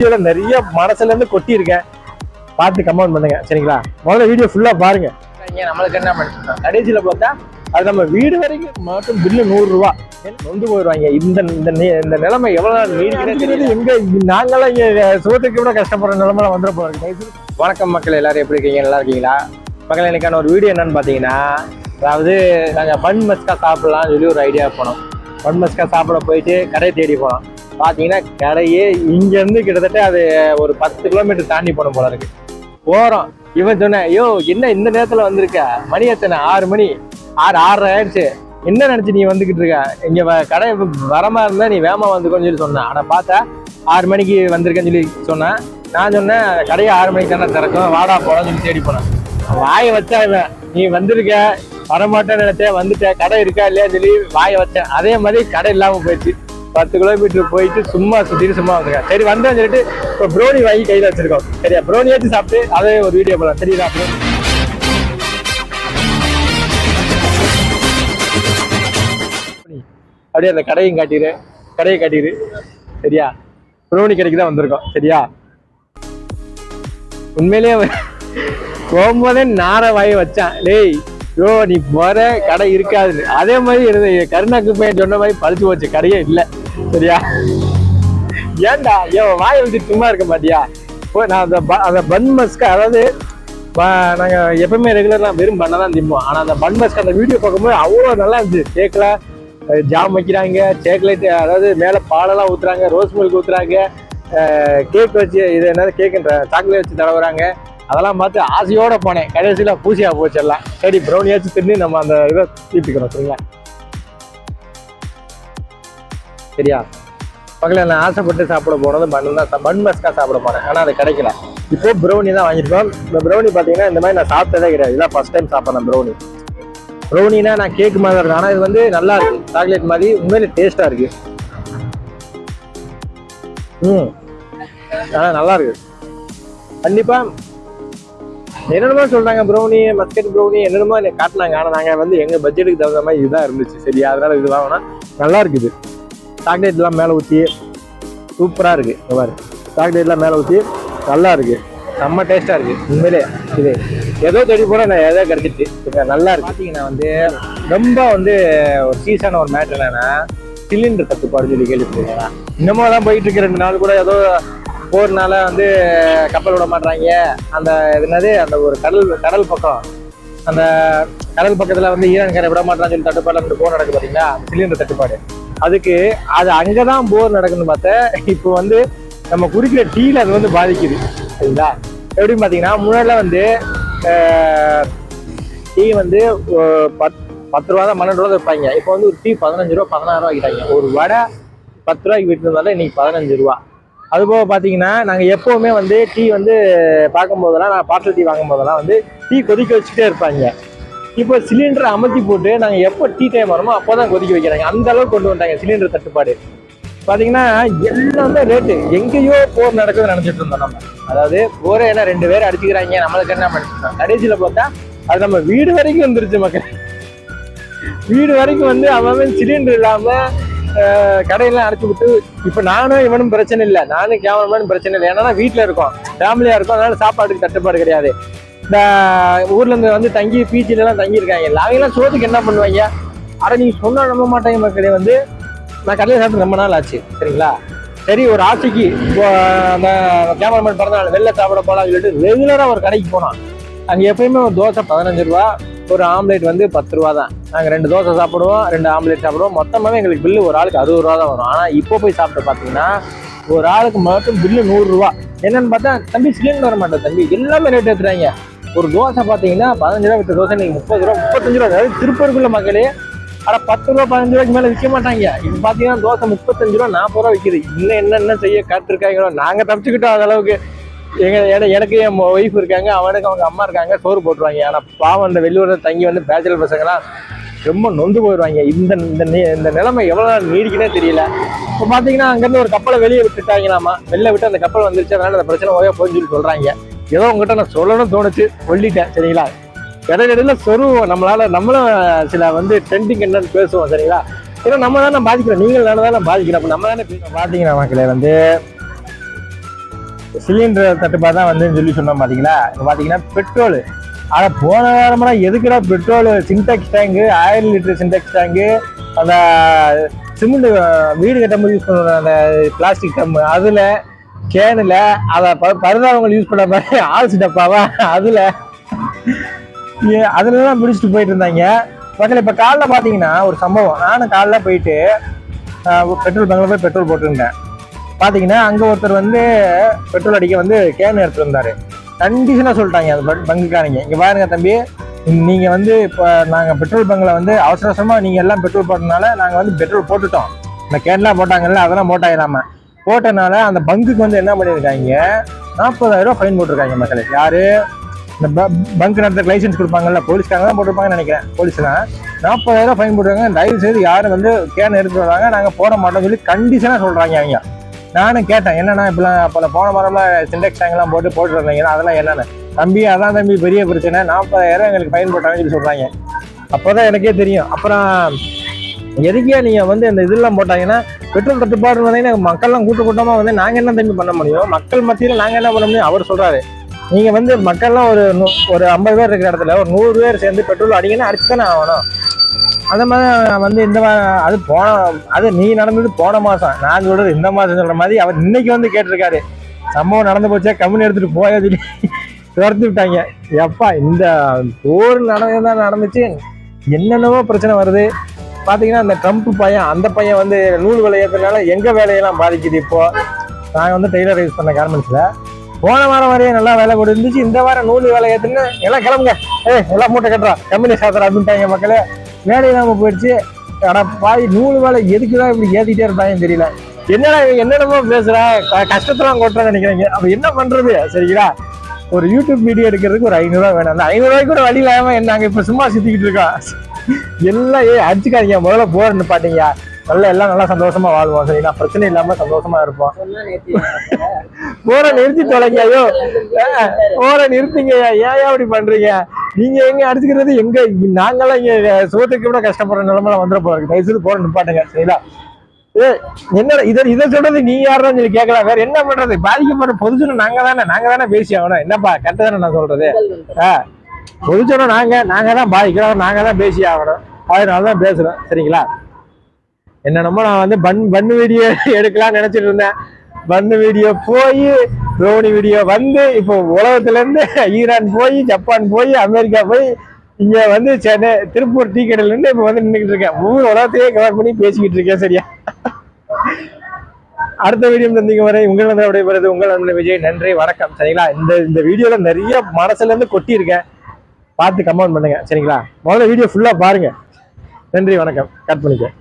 நிறைய மனசுல இருந்து கொட்டி இருக்கேன், பார்த்து கமெண்ட் பண்ணுங்க சரிங்களா. முதல்ல வீடியோ ஃபுல்லா பாருங்க. நம்மளுக்கு என்ன பண்ணிட்டு கடைசியில பார்த்தா அது நம்ம வீடு வரைக்கும் மட்டும் பில்லு 100 ரூபா நொந்து போயிடுவாங்க. இந்த நிலைமை எவ்வளவு நீடிக்கிறது, எங்க நாங்களாம் இங்க சோத்துக்கு கூட கஷ்டப்படுற நிலைமையில வந்துட போறோம். வணக்கம் மக்கள், எல்லாரும் எப்படி இருக்கீங்க? நல்லா இருக்கீங்களா மக்கள்? இன்னைக்கான ஒரு வீடியோ என்னன்னு பாத்தீங்கன்னா, அதாவது நாங்க பன் மஸ்கா சாப்பிடலாம்னு சொல்லி ஒரு ஐடியா போனோம். பன் மஸ்கா சாப்பிட போயிட்டு கடையை தேடி போனோம். பாத்தீங்கன்னா கடையே இங்க இருந்து கிட்டத்தட்ட அது ஒரு 10 கிலோமீட்டர் தாண்டி போன போல இருக்கு. போறோம், இவன் சொன்ன, ஐயோ என்ன இந்த நேரத்துல வந்திருக்க, மணி எத்தனை, 6 மணி 6:30 ஆயிடுச்சு, என்ன நினைச்சு நீ வந்துகிட்டு இருக்க, இங்க கடை வரமா இருந்தா நீ வேமா வந்துக்கோன்னு சொல்லி சொன்னேன். ஆனா பார்த்தா 6 மணிக்கு வந்திருக்கேன்னு சொல்லி சொன்னேன். நான் சொன்னேன் கடையை 6 மணிக்கு தானே திறக்கும், வாடா போலான்னு சொல்லி தேடி போனேன். வாயை வச்சா இவன், நீ வந்திருக்க வரமாட்டேன்னு நினைச்சேன், வந்துட்ட, கடை இருக்கா இல்லையான்னு சொல்லி வாயை வச்சேன். அதே மாதிரி கடை இல்லாம போயிடுச்சு. 10 கிலோமீட்டர் போயிட்டு சும்மா சுத்திட்டு சும்மா வந்துருக்கேன். சரி வந்தேன்னு சொல்லிட்டு இப்போ ப்ரோனி வாங்கி கையில வச்சிருக்கோம். சரியா, ப்ரோனியாச்சும் சாப்பிட்டு அதே ஒரு வீடியோ போலாம். சரிங்களா, அப்படியே அந்த கடையை காட்டிடு. சரியா, ப்ரோனி கடைக்கு தான் வந்திருக்கோம். சரியா, உண்மையிலேயே போகும்போதே நார வாயை வச்சான், டேய் யோ நீ போற கடை இருக்காது. அதே மாதிரி கருணாக்கு பையன் சொன்ன மாதிரி பழிச்சு போச்சு, கடையே இல்லை. சரியா, ஏன்டா வாயை வச்சு சும்மா இருக்க மாட்டியா? நான் அந்த பன் மஸ்கா, அதாவது நாங்க எப்பவுமே ரெகுலர்லாம் வெறும் பண்ண தான் திம்போம். ஆனா அந்த பன் மஸ்கா அந்த வீடியோ பார்க்கும்போது அவ்வளோ நல்லா இருந்துச்சு. கேக்ல ஜாம் வைக்கிறாங்க, சாக்லேட், அதாவது மேல பாலெல்லாம் ஊத்துறாங்க, ரோஸ் மில்க் ஊத்துறாங்க, கேக் வச்சு இது என்னது கேக்குன்ற சாக்லேட் வச்சு தடவுறாங்க. அதெல்லாம் பார்த்து ஆசையோட போனேன். கடைசியில பூசியா போச்சு எல்லாம். சரி ப்ரௌனியாச்சும் தின்னு நம்ம அந்த இதை தீர்த்துக்கிறோம். சரிங்களா, சரியா பக்கத்துல நான் ஆசைப்பட்டு சாப்பிட போனது பன் மஸ்கா சாப்பிட போனேன். ஆனா அது கிடைக்கல. இப்போ ப்ரௌனி தான் வாங்கிருக்கோம். இந்த ப்ரௌனி பாத்தீங்கன்னா இந்த மாதிரி நான் சாப்பிட்டதே கிடையாது, இதான் ஃபர்ஸ்ட் டைம் சாப்பிட்றேன் ப்ரௌனி. ப்ரௌனினா நான் கேக் மாதிரி இருக்கும், ஆனா இது வந்து நல்லா இருக்கு, சாக்லேட் மாதிரி, உண்மையிலே டேஸ்டா இருக்கு. ஆனா நல்லா இருக்கு கண்டிப்பா. என்னென்னமோ சொல்றாங்க, ப்ரௌனி மஸ்கட் ப்ரௌனி என்னென்னமோ காட்டினாங்க. ஆனா நாங்க வந்து எங்க பட்ஜெட்டுக்கு தகுந்த மாதிரி இதுதான் இருந்துச்சு. சரியா, அதனால இது வாங்கினா நல்லா இருக்குது. சாக்லேட் எல்லாம் மேல ஊற்றி சூப்பரா இருக்கு. சாக்லேட் எல்லாம் மேல ஊற்றி நல்லா இருக்கு, செம்ம டேஸ்டா இருக்கு. உண்மையிலே இது ஏதோ தேடி போனா நான் ஏதோ கிடைச்சிட்டு நல்லா இருக்கு. பாத்தீங்கன்னா வந்து ரொம்ப வந்து ஒரு சீசனான ஒரு மேட்டர் என்னன்னா, சிலிண்டர் தட்டுப்பாடு சொல்லி கேள்விப்பட்டீங்களா? இன்னமும் தான் போயிட்டு இருக்கு. 2 நாள் கூட ஏதோ போறதுனால வந்து கப்பல் விட மாட்டாங்க. அந்த என்னது, அந்த ஒரு கடல் பக்கம், அந்த கடல் பக்கத்துல வந்து ஈரான் கரை விட மாட்டான்னு சொல்லி தட்டுப்பாடு அந்த போர் நடக்குது பாத்தீங்களா, சிலிண்டர் தட்டுப்பாடு. அதுக்கு அது அங்கதான் போர் நடக்குதுன்னு பார்த்தா, இப்போ வந்து நம்ம குடிக்கிற டீல அது வந்து பாதிக்குது. சரிங்களா, எப்படின்னு பாத்தீங்கன்னா, முன்னாடில வந்து டீ வந்து 10 ரூபா தான் 12 ரூபா வைப்பாங்க. இப்போ வந்து ஒரு டீ 15 ரூபா 16 ரூபா ஆகிட்டாங்க. ஒரு வடை 10 ரூபாய்க்கு விட்டு இருந்தாலும் இன்னைக்கு 15 ரூபா. அதுபோக பார்த்தீங்கன்னா, நாங்கள் எப்போவுமே வந்து டீ வந்து பார்க்கும்போதெல்லாம், நான் பார்சல் டீ வாங்கும் போதெல்லாம் வந்து டீ கொதிக்க வச்சுட்டே இருப்பாங்க. இப்போ சிலிண்டரை அமர்த்தி போட்டு நாங்கள் எப்போ டீ டைம் வரமோ அப்போ தான் கொதிக்க வைக்கிறாங்க. அந்த அளவுக்கு கொண்டு வந்துட்டாங்க சிலிண்டர் தட்டுப்பாடு. பார்த்தீங்கன்னா எல்லாமே ரேட்டு, எங்கேயோ போர் நடக்குதுன்னு நினச்சிட்டு இருந்தோம் நம்ம. அதாவது போரே என்ன 2 பேர் அடிச்சுக்கிறாங்க, நம்மளுக்கு என்ன பண்ணிட்டு கடைசியில் பார்த்தா அது நம்ம வீடு வரைக்கும் வந்துருச்சு மக்கள். வீடு வரைக்கும் வந்து அவன் சிலிண்டர் இல்லாமல் கடையெல்லாம் அடைச்சு விட்டு, இப்ப நானும் இவனும் பிரச்சனை இல்லை, நானும் கேமராமேனும் பிரச்சனை இல்லை. ஏன்னா வீட்டுல இருக்கோம், ஃபேமிலியா இருக்கும், அதனால சாப்பாட்டுக்கு தட்டுப்பாடு கிடையாது. இந்த ஊர்ல இருந்து வந்து தங்கி பீச்சில எல்லாம் தங்கி இருக்காங்க, அவங்கெல்லாம் சோத்துக்கு என்ன பண்ணுவாங்க? அட நீங்க சொன்னா நம்ப மாட்டாங்க மக்களே. வந்து நான் கடையில் சாப்பிட்டு ரொம்ப நாள் ஆச்சு. சரிங்களா, சரி ஒரு ஆசைக்கு அந்த கேமராமேன் பிறந்தநாள் வெளில சாப்பிட போலாம் சொல்லிட்டு ரெகுலரா ஒரு கடைக்கு போனோம். அங்க எப்பயுமே ஒரு தோசை 15 ரூபா, ஒரு ஆம்லேட் வந்து 10 ரூபா தான். நாங்கள் 2 தோசை சாப்பிடுவோம், 2 ஆம்லேட் சாப்பிடுவோம். மொத்தமாகவே எங்களுக்கு பில்லு ஒரு ஆளுக்கு 60 ரூபா தான் வரும். ஆனால் இப்போ போய் சாப்பிட்டு பார்த்தீங்கன்னா ஒரு ஆளுக்கு மட்டும் பில்லு 100 ரூபா. என்னன்னு பார்த்தா, தம்பி சிலிண்டர் வர மாட்டேன் தம்பி, எல்லாமே ரேட் ஏற்றுறாங்க. ஒரு தோசை பார்த்தீங்கன்னா 15 ரூபா விற்ற தோசை இன்னைக்கு 30 ரூபா 35 ரூபா. அதாவது திருப்பூருக்குள்ள மக்களே, ஆனால் 10 ரூபா 15 ரூபாய்க்கு மேலே விற்க மாட்டாங்க. இப்போ பார்த்தீங்கன்னா தோசை 35 ரூபா 40 ரூபா விற்கிது. இன்னும் என்னென்ன செய்ய காட்டிருக்காங்களோ, நாங்கள் தப்பிச்சுக்கிட்டோம் அந்த அளவுக்கு. எனக்கு என் ஒய்ஃப் இருக்காங்க, அவனுக்கு அவங்க அம்மா இருக்காங்க, சோறு போட்டுருவாங்க. ஆனால் பாவம் அந்த வெளியூர்ல தங்கி வந்து பேச்சுலர் பசங்களாம் ரொம்ப நொந்து போயிடுவாங்க. இந்த நிலைமை எவ்வளவு நீடிக்குன்னே தெரியல. இப்போ பார்த்தீங்கன்னா அங்கேருந்து ஒரு கப்பலை வெளியே விட்டுட்டாங்களாமா. வெளில விட்டு அந்த கப்பல் வந்துருச்சு, அதனால அந்த பிரச்சனை ஓய போயின்னு சொல்லி சொல்றாங்க. ஏதோ உங்ககிட்ட நான் சொல்லணும்னு தோணுச்சு, சொல்லிட்டேன். சரிங்களா, இடையில சொருவோம், நம்மளும் சில வந்து ட்ரெண்டிங் என்னன்னு பேசுவோம். சரிங்களா, ஏன்னா நம்ம தானே பாதிக்கிறோம், நீங்கள் தானே பாதிக்கிறோம். அப்போ நம்ம தானே பார்த்தீங்கன்னா மக்களே வந்து சிலிண்டர் தட்டுப்பாடு தான் வந்து சொல்லி சொன்னோம் பாத்தீங்களா. இப்போ பாத்தீங்கன்னா பெட்ரோல், ஆனா போன வாரமெல்லாம் எதுக்குடா petrol, Sintex tank, 1000 litre Sintex tank, அந்த சிமெண்ட் வீடு கட்டும்போது யூஸ் பண்ணுற அந்த பிளாஸ்டிக் டம்மு, அதுல கேனுல அதை பருதாவங்க யூஸ் பண்ண மாதிரி ஆல்சி டப்பாவா அதுல அதுலதான் பிடிச்சிட்டு போயிட்டு இருந்தாங்க மக்கள். இப்ப காலைல பாத்தீங்கன்னா ஒரு சம்பவம், நானும் காலைல போயிட்டு பெட்ரோல் பங்க்ல போய் பெட்ரோல் போட்டுருந்தேன். பாத்தீங்கன்னா அங்க ஒருத்தர் வந்து பெட்ரோல் அடிக்க வந்து கேன் எடுத்துட்டு இருந்தாரு. கண்டிஷனா சொல்லிட்டாங்க அந்த பங்குக்காரங்க, இங்க பாருங்க தம்பி, நீங்க வந்து இப்ப நாங்க பெட்ரோல் பங்க்ல வந்து அவசர அவசரமா நீங்க எல்லாம் பெட்ரோல் போட்டனால நாங்க வந்து பெட்ரோல் போட்டுட்டோம், இந்த கேன்லாம் போட்டாங்கல்ல அதெல்லாம் போட்டாயிராம போட்டனால அந்த பங்குக்கு வந்து என்ன பண்ணிருக்காங்க, 40,000 ரூபாய் ஃபைன் போட்டிருக்காங்க மக்களே. யாரு இந்த பங்க் நடத்துக்கு லைசன்ஸ் கொடுப்பாங்கல்ல, போலீஸ்காரங்க தான் போட்டிருப்பாங்கன்னு நினைக்கிறேன். போலீஸ்லாம் 40,000 ரூபாய் ஃபைன் போட்டிருக்காங்க. தயவு செய்து யாரும் வந்து கேன் எடுத்துட்டு வராங்க, நாங்க போட மாட்டோம் சொல்லி கண்டிஷனா சொல்றாங்க அவங்க. நானும் கேட்டேன், என்னன்னா இப்பெல்லாம் அப்ப போன வாரம்ல சிண்டெக்ஸ் டேங்க் எல்லாம் போட்டு வந்தாங்கன்னா அதெல்லாம் என்னன்னு. தம்பி அதான் தம்பி பெரிய பிரச்சனை, 40,000 எங்களுக்கு ஃபைன் போட்டாங்கன்னு சொல்லி சொல்றாங்க. அப்போதான் எனக்கே தெரியும். அப்புறம் எதுக்கே நீங்க வந்து இந்த இதெல்லாம் போட்டாங்கன்னா பெட்ரோல் தட்டுப்பாடு வந்தீங்கன்னா மக்கள்லாம் கூட்டமா வந்து நாங்க என்ன தம்பி பண்ண முடியும், மக்கள் மத்தியில நாங்க என்ன பண்ண முடியும். அவர் சொல்றாரு, நீங்க வந்து மக்கள்லாம் ஒரு 50 பேர் இருக்கிற இடத்துல ஒரு 100 பேர் சேர்ந்து பெட்ரோல் அடிங்கன்னா அடிச்சுதானே ஆகணும். அந்த மாதிரி வந்து இந்த அது அது நீ நடந்தது போன மாசம், நான் சொல்றது இந்த மாசம் சொல்ற மாதிரி அவர் இன்னைக்கு வந்து கேட்டிருக்காரு. சம்பவம் நடந்து போச்சா கம்முன்னு எடுத்துட்டு போயா சொல்லி துரத்து விட்டாங்க. எப்பா இந்த போர் நடந்துச்சு, என்னென்னவோ பிரச்சனை வருது பாத்தீங்கன்னா. அந்த ட்ரம்ப் பையன், அந்த பையன் வந்து நூல் விளையாடுறதுனால எங்க வேலையெல்லாம் பாதிக்குது. இப்போ நாங்க வந்து டெய்லர் யூஸ் பண்ண கார்மெண்ட்ஸ்ல போன வாரம் வரையும் நல்லா வேலை கூட இருந்துச்சு, இந்த வாரம் நூல் வேலை ஏத்துன்னு எல்லாம் கிளம்புங்க, எல்லாம் மூட்டை கட்டுறா கம்பெனி சாத்திர அப்படின்ட்டாங்க மக்களே. வேலை இல்லாம போயிடுச்சு. ஆனா பாய் நூல் வேலை எதுக்குதான் இப்படி ஏத்திட்டே இருப்பாங்கன்னு தெரியல. என்னென்னமோ பேசுறேன், கஷ்டத்தெல்லாம் கொட்டுறேன்னு நினைக்கிறீங்க. அப்ப என்ன பண்றது சரிங்களா. ஒரு யூடியூப் வீடியோ எடுக்கிறதுக்கு ஒரு 500 ரூபாய் வேணும். அந்த 500 ரூபாய்க்கு கூட வழி இல்லாம நாங்க இப்ப சும்மா சுத்திக்கிட்டு இருக்கோம். எல்லாம் அடிச்சுக்காதீங்க, முதல்ல போர் நிப்பாட்டீங்க, எல்லாம் நல்லா சந்தோஷமா வாழ்வோம் சரிங்களா, பிரச்சனை இல்லாம சந்தோஷமா இருப்போம். போற நிறுத்தி தொலைங்க, ஐயோ போற நிறுத்திங்க, ஏன் அப்படி பண்றீங்க. நீங்க எங்க அடிச்சுக்கிறது, எங்க நாங்கெல்லாம் இங்க சோத்துக்கு கூட கஷ்டப்படுற நிலைமையில வந்துட போறோம். தயவுசெய்து போற நிப்பாட்டுங்க சரிங்களா. என்ன இதை சொல்றது நீ யாரும் சொல்லி கேட்கலாம், வேற என்ன பண்றது, பாதிக்கப்படுற பொதுஜன நாங்க தானே பேசி ஆகணும். என்னப்பா கரெக்ட் தானே நான் சொல்றது. பொதுஜனம் நாங்க தான் பாதிக்கிறோம், நாங்க தான் பேசி ஆகணும், அதனாலதான் பேசுறோம் சரிங்களா. என்னென்னமோ நான் வந்து பண்ணு வீடியோ எடுக்கலாம்னு நினைச்சிட்டு இருந்தேன். பண்ணு வீடியோ போய் ரோனி வீடியோ வந்து இப்போ உலகத்துல இருந்து ஈரான் போய் ஜப்பான் போய் அமெரிக்கா போய் இங்க வந்து சென்னை திருப்பூர் டீ கடையில இருந்து இப்ப வந்து நின்றுட்டு இருக்கேன். ஊர் உலகத்தையே கவர் பண்ணி பேசிக்கிட்டு இருக்கேன் சரியா. அடுத்த வீடியோ சந்திக்கும் வரை உங்கள் விடைபெறுவது உங்கள் நண்பன் விஜய். நன்றி வணக்கம் சரிங்களா. இந்த வீடியோல நிறைய மனசுல இருந்து கொட்டி இருக்கேன், பார்த்து கமெண்ட் பண்ணுங்க சரிங்களா. முதல்ல வீடியோ ஃபுல்லா பாருங்க. நன்றி வணக்கம். கட் பண்ணிக்க.